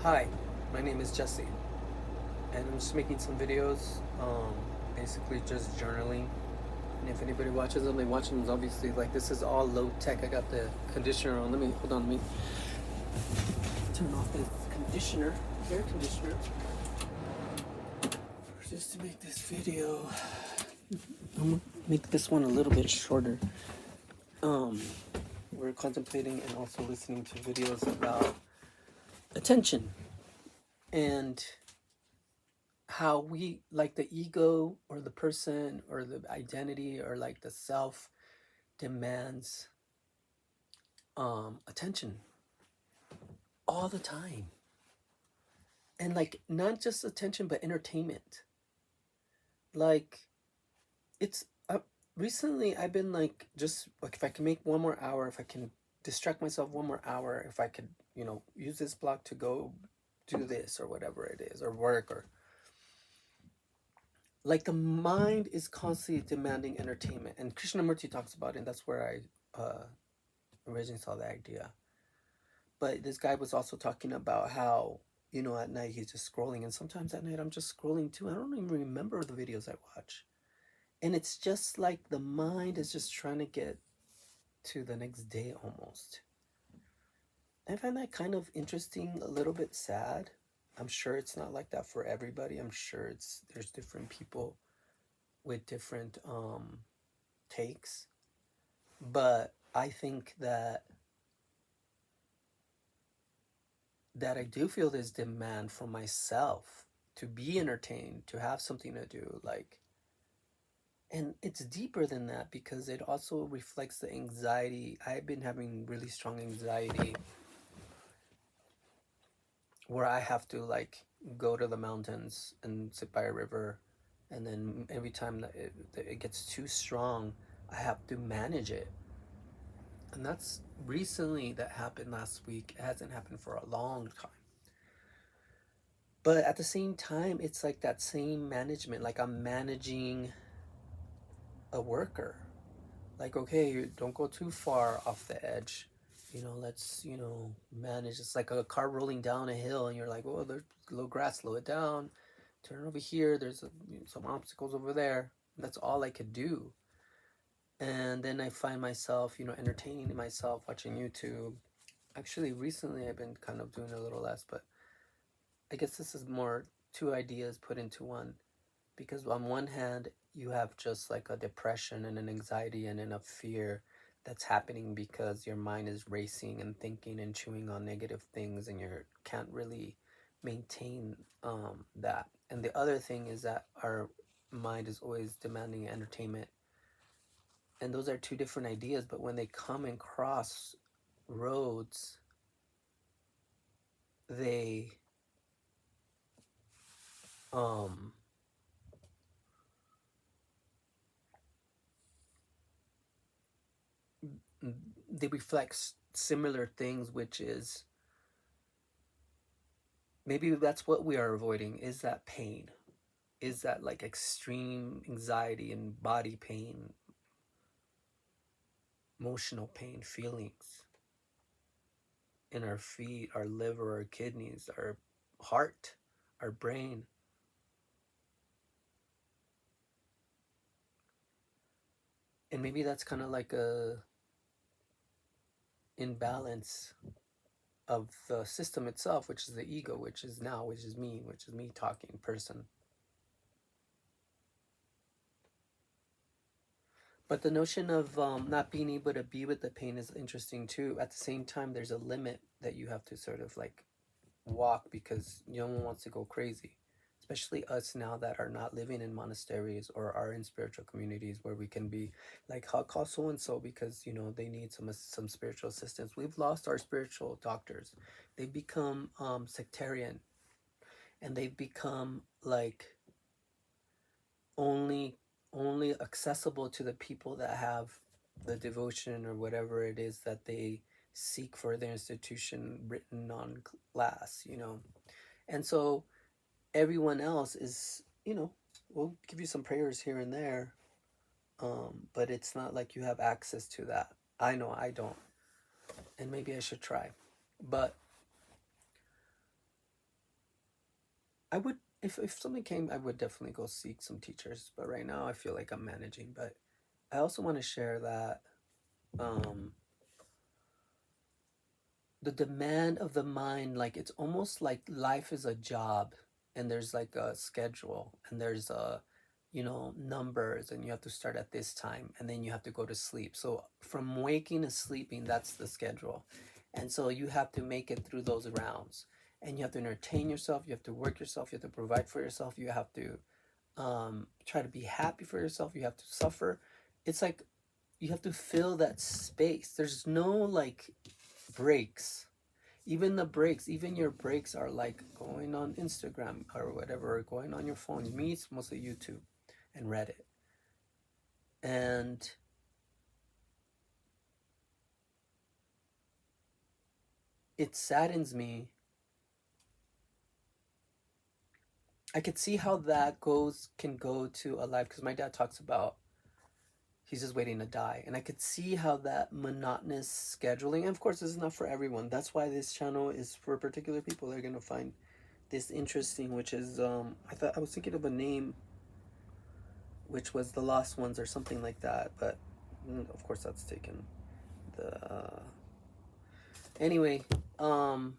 Hi, my name is Jesse, and I'm just making some videos, basically just journaling. And if anybody watches them, they watch them. Obviously, like this is all low tech. I got the conditioner on. Hold on. Let me turn off this conditioner, air conditioner, just to make this video. I'm gonna make this one a little bit shorter. Um, we're contemplating and also listening to videos about attention and how we like the ego or the person or the identity or like the self demands attention all the time, and like not just attention but entertainment. Like it's recently I've been like, just like, if I can make 1 more hour, if I can distract myself 1 more hour, if I could, use this block to go do this or whatever it is, or work, or like the mind is constantly demanding entertainment. And Krishnamurti talks about it, and that's where I originally saw the idea. But this guy was also talking about how, at night he's just scrolling, and sometimes at night I'm just scrolling too. I don't even remember the videos I watch. And it's just like the mind is just trying to get to the next day almost. I find that kind of interesting, a little bit sad. I'm sure it's not like that for everybody. I'm sure there's different people with different takes. But I think that I do feel this demand from myself to be entertained, to have something to do, like, and it's deeper than that because it also reflects the anxiety. I've been having really strong anxiety where I have to like go to the mountains and sit by a river, and then every time that it gets too strong, I have to manage it. And that's recently, that happened last week. It hasn't happened for a long time. But at the same time, it's like that same management. Like I'm managing a worker. Like, okay, you don't go too far off the edge. Let's, manage. It's like a car rolling down a hill, and you're like, oh, there's low grass, slow it down. Turn over here. There's some obstacles over there. That's all I could do. And then I find myself, entertaining myself, watching YouTube. Actually, recently I've been kind of doing a little less, but I guess this is more two ideas put into one. Because on one hand, you have just like a depression and an anxiety and then a fear that's happening because your mind is racing and thinking and chewing on negative things, and you can't really maintain that. And the other thing is that our mind is always demanding entertainment. And those are two different ideas, but when they come and cross roads, they um they reflect similar things, which is, maybe that's what we are avoiding, is that pain, is that like extreme anxiety and body pain, emotional pain, feelings in our feet, our liver, our kidneys, our heart, our brain. And maybe that's kind of like a imbalance of the system itself, which is the ego, which is me talking person. But the notion of not being able to be with the pain is interesting too. At the same time, there's a limit that you have to sort of like walk, because no one wants to go crazy, especially us now that are not living in monasteries or are in spiritual communities where we can be like, how call so and so because they need some spiritual assistance. We've lost our spiritual doctors. They've become sectarian, and they've become like only only accessible to the people that have the devotion or whatever it is that they seek for their institution written on glass. And so everyone else is, we'll give you some prayers here and there, but it's not like you have access to that. I know I don't, and maybe I should try. But I would, if something came, I would definitely go seek some teachers. But right now, I feel like I'm managing. But I also want to share that um, the demand of the mind, like it's almost like life is a job, and there's like a schedule, and there's a, numbers, and you have to start at this time, and then you have to go to sleep. So from waking to sleeping, that's the schedule. And so you have to make it through those rounds, and you have to entertain yourself, you have to work yourself, you have to provide for yourself, you have to try to be happy for yourself, you have to suffer. It's like you have to fill that space. There's no like breaks. Even the breaks, even your breaks are like going on Instagram or whatever, or going on your phone. Me, it's mostly YouTube and Reddit. And it saddens me. I could see how that can go to a life, because my dad talks about he's just waiting to die. And I could see how that monotonous scheduling, and of course, this is not for everyone. That's why this channel is for particular people. They're going to find this interesting, which is, I was thinking of a name, which was The Lost Ones or something like that. But of course, that's taken. Anyway, um,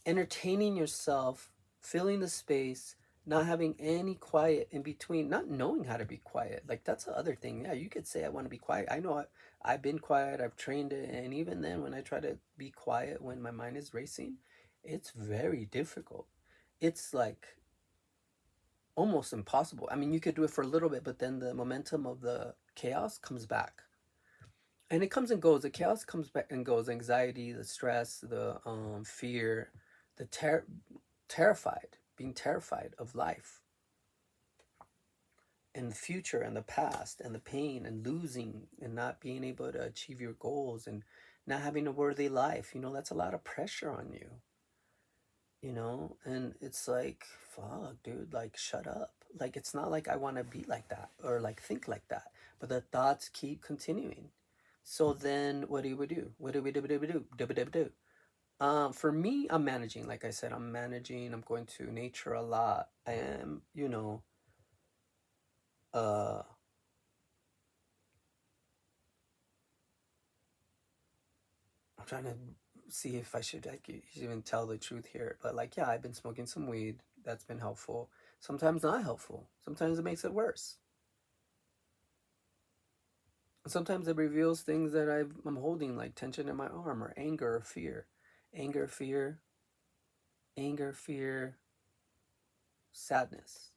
entertaining yourself, filling the space, not having any quiet in between, not knowing how to be quiet. Like that's the other thing. Yeah, you could say I want to be quiet. I know I've been quiet. I've trained it, and even then, when I try to be quiet when my mind is racing, it's very difficult. It's like almost impossible. I mean, you could do it for a little bit, but then the momentum of the chaos comes back. And it comes and goes. The chaos comes back and goes. Anxiety, the stress, the fear, the terrified, being terrified of life and the future and the past and the pain and losing and not being able to achieve your goals and not having a worthy life. That's a lot of pressure on you. And it's like, fuck, dude, like, shut up. Like, it's not like I want to be like that or like think like that, but the thoughts keep continuing. So then what do we do? What do we do? Do? For me, I'm managing. Like I said, I'm managing. I'm going to nature a lot. I am, uh, I'm trying to see if I should like even tell the truth here. But like, yeah, I've been smoking some weed. That's been helpful. Sometimes not helpful. Sometimes it makes it worse. Sometimes it reveals things that I'm holding, like tension in my arm or anger or fear. Anger, fear, anger, fear, sadness.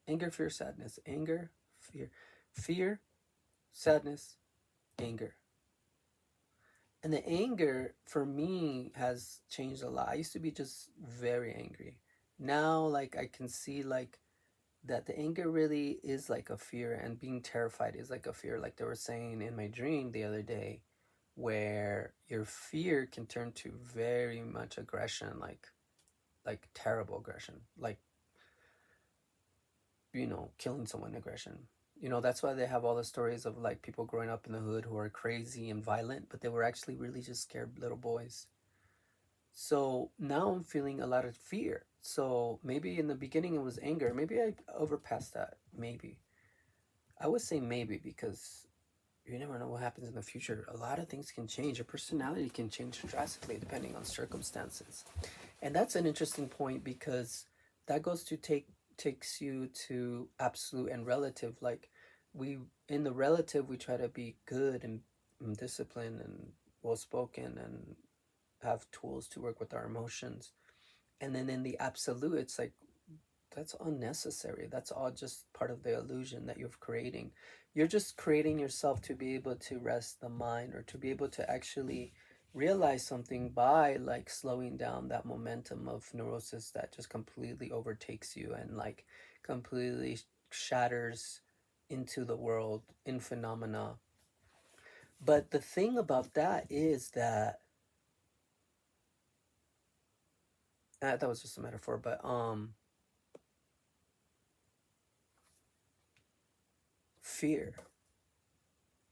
Anger, fear, sadness. Anger, fear. Fear, sadness, anger. And the anger for me has changed a lot. I used to be just very angry. Now, like, I can see, like, that the anger really is like a fear, and being terrified is like a fear. Like they were saying in my dream the other day, where your fear can turn to very much aggression, like terrible aggression, like, killing someone aggression. That's why they have all the stories of like people growing up in the hood who are crazy and violent, but they were actually really just scared little boys. So now I'm feeling a lot of fear. So maybe in the beginning it was anger. Maybe I overpassed that. Maybe. I would say maybe, because you never know what happens in the future. A lot of things can change. Your personality can change drastically depending on circumstances. And that's an interesting point, because that goes to takes you to absolute and relative. Like, we in the relative, we try to be good and disciplined and well spoken and have tools to work with our emotions. And then in the absolute, it's like that's unnecessary. That's all just part of the illusion that you're creating. You're just creating yourself to be able to rest the mind, or to be able to actually realize something by like slowing down that momentum of neurosis that just completely overtakes you and like completely shatters into the world in phenomena. But the thing about that is that that was just a metaphor, but fear.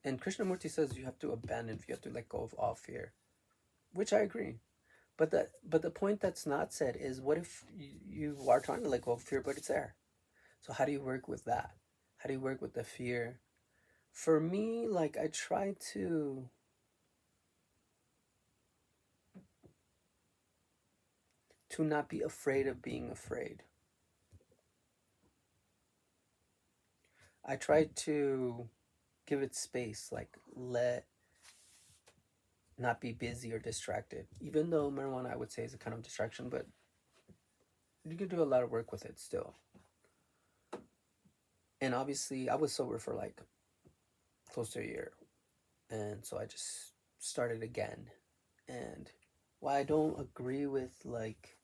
And Krishnamurti says you have to abandon, you have to let go of all fear, which I agree. but the point that's not said is, what if you are trying to let go of fear, but it's there? So how do you work with that? How do you work with the fear? For me, like, I try to not be afraid of being afraid. I try to give it space, like, let not be busy or distracted. Even though marijuana, I would say, is a kind of distraction, but you can do a lot of work with it still. And obviously, I was sober for like close to a year, and so I just started again. And while I don't agree with like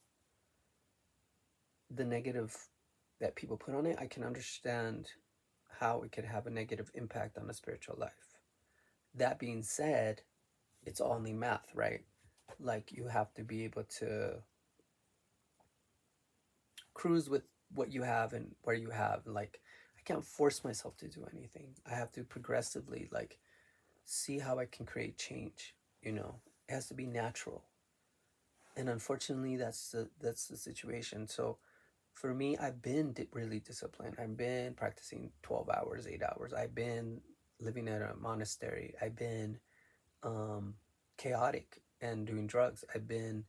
the negative that people put on it, I can understand how it could have a negative impact on a spiritual life. That being said, it's only math, right? Like, you have to be able to cruise with what you have and where you have. Like, I can't force myself to do anything. I have to progressively, like, see how I can create change. It has to be natural. And unfortunately, that's the situation. So for me, I've been really disciplined. I've been practicing 12 hours, 8 hours. I've been living at a monastery. I've been chaotic and doing drugs. I've been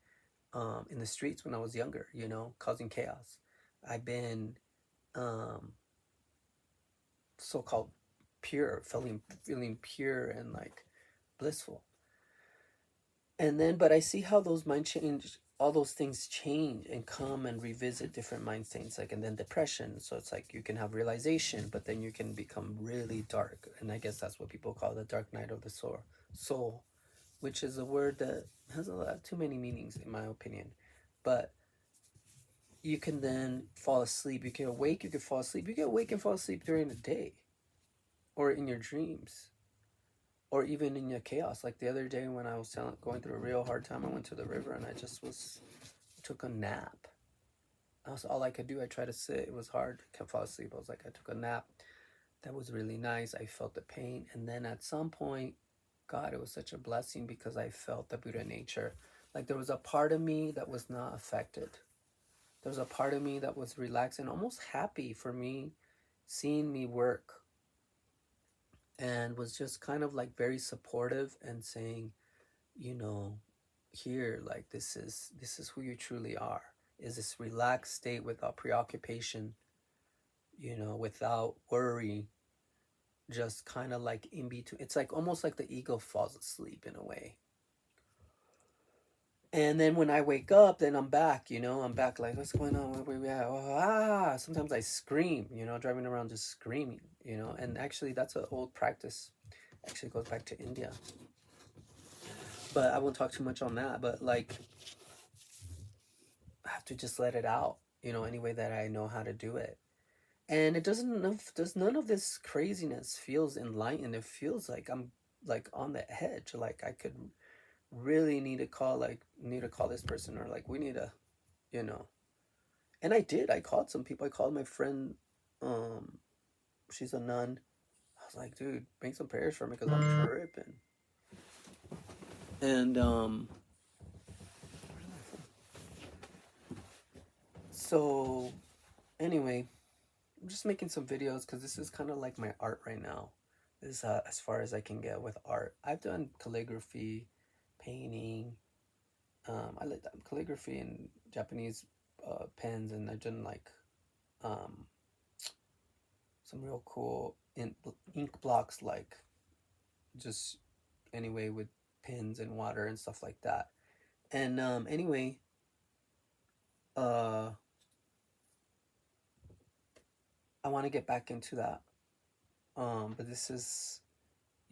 in the streets when I was younger, causing chaos. I've been so-called pure, feeling pure and like blissful. And then, but I see how those mind change, all those things change and come and revisit different mind states, like, and then depression. So it's like you can have realization, but then you can become really dark. And I guess that's what people call the dark night of the soul, which is a word that has a lot too many meanings, in my opinion. But you can then fall asleep. You can awake, you can fall asleep. You can awake and fall asleep during the day or in your dreams or even in your chaos. Like the other day when I was going through a real hard time, I went to the river and I just took a nap. That was all I could do. I tried to sit. It was hard. I can't fall asleep. I was like, I took a nap. That was really nice. I felt the pain. And then at some point, God, it was such a blessing because I felt the Buddha nature. Like there was a part of me that was not affected. There was a part of me that was relaxed and almost happy for me seeing me work, and was just kind of like very supportive and saying, you know, here, like, this is who you truly are, is this relaxed state without preoccupation, without worry, just kind of like in between. It's like almost like the ego falls asleep in a way. And then when I wake up, then I'm back, I'm back like, what's going on? Where we at? Oh, sometimes I scream, driving around just screaming, and actually that's an old practice. Actually goes back to India. But I won't talk too much on that. But like, I have to just let it out, any way that I know how to do it. And it does none of this craziness feels enlightened. It feels like I'm like on the edge. Like I could really need to call this person, or like we need to, you know. And I did. I called some people. I called my friend. Um, she's a nun. I was like, dude, make some prayers for me because I'm tripping. And so anyway, I'm just making some videos because this is kind of like my art right now. This is as far as I can get with art. I've done calligraphy, painting. I like calligraphy and Japanese pens, and I've done like um, some real cool ink blocks, like just anyway with pins and water and stuff like that. And anyway, uh, I want to get back into that. But this is,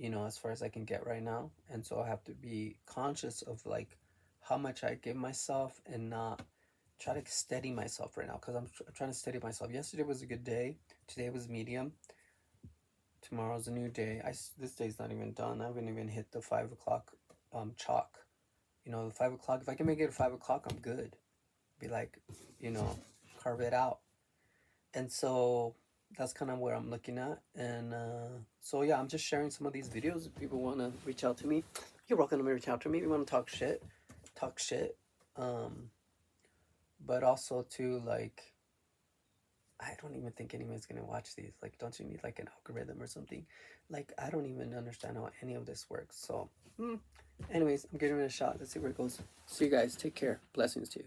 as far as I can get right now. And so I have to be conscious of like how much I give myself and not try to steady myself right now, because I'm trying to steady myself. Yesterday was a good day. Today was medium. Tomorrow's a new day. This day's not even done. I haven't even hit the 5 o'clock chalk. The 5 o'clock. If I can make it at 5 o'clock, I'm good. Be like, carve it out. And so that's kind of where I'm looking at. And so yeah, I'm just sharing some of these videos. If people want to reach out to me, you're welcome to reach out to me. If you want to talk shit, But also too, like, I don't even think anyone's gonna watch these. Like, don't you need like an algorithm or something? Like, I don't even understand how any of this works. So anyways, I'm giving it a shot. Let's see where it goes. See you guys. Take care. Blessings to you.